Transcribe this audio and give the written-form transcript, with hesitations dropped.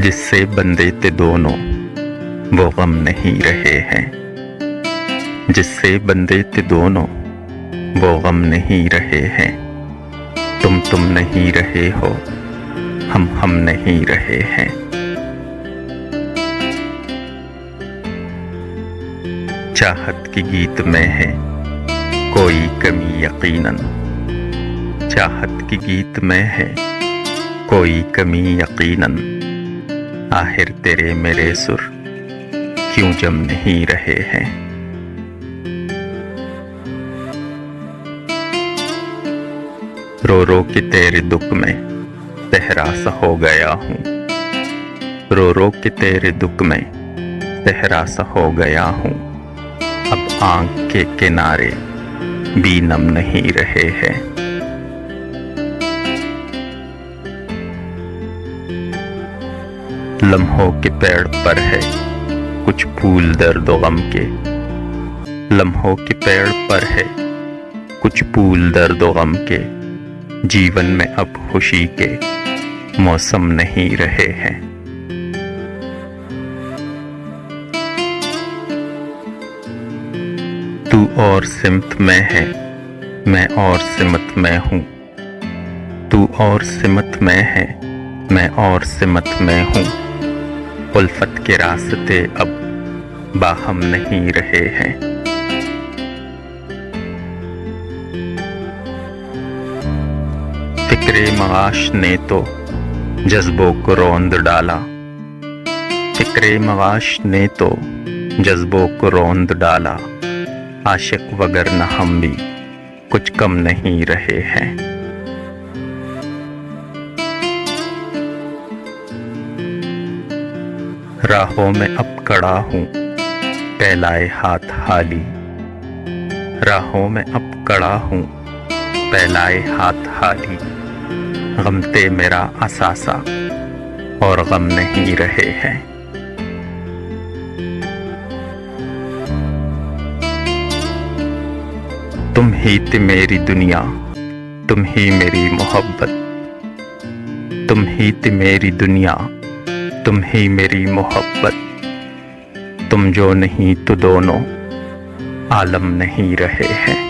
جس سے بندے تھے دونوں وہ غم نہیں رہے ہیں، جس سے بندے تھے دونوں وہ غم نہیں رہے ہیں، تم نہیں رہے ہو، ہم نہیں رہے ہیں۔ چاہت کی گیت میں ہے کوئی کمی یقیناً، چاہت کی گیت میں ہے کوئی کمی یقیناً، آخر تیرے میرے سر کیوں جم نہیں رہے ہیں۔ رو رو کے تیرے دکھ میں صحرا سا ہو گیا ہوں، رو رو کے تیرے دکھ میں صحرا سا ہو گیا ہوں، اب آنکھ کے کنارے بھی نم نہیں رہے ہیں۔ لمحوں کے پیڑ پر ہے کچھ پھول درد و غم کے، لمحوں کے پیڑ پر ہے کچھ پھول درد و غم کے، جیون میں اب خوشی کے موسم نہیں رہے ہیں۔ تو اور سمت میں ہے میں اور سمت میں ہوں، تو اور سمت میں ہے میں اور سمت میں ہوں، الفت کے راستے اب باہم نہیں رہے ہیں۔ فکر معاش نے تو جذبوں کو روند ڈالا، فکر معاش نے تو جذبوں کو روند ڈالا، عاشق وگرنہ ہم بھی کچھ کم نہیں رہے ہیں۔ راہوں میں اب کڑا ہوں پھیلائے ہاتھ حالی، راہوں میں اب کڑا ہوں پھیلائے ہاتھ حالی، غم تے میرا اثاثہ اور غم نہیں رہے ہیں۔ تم ہی تھی میری دنیا، تم ہی میری محبت، تم ہی تھی میری دنیا، تم ہی میری محبت، تم جو نہیں تو دونوں عالم نہیں رہے ہیں۔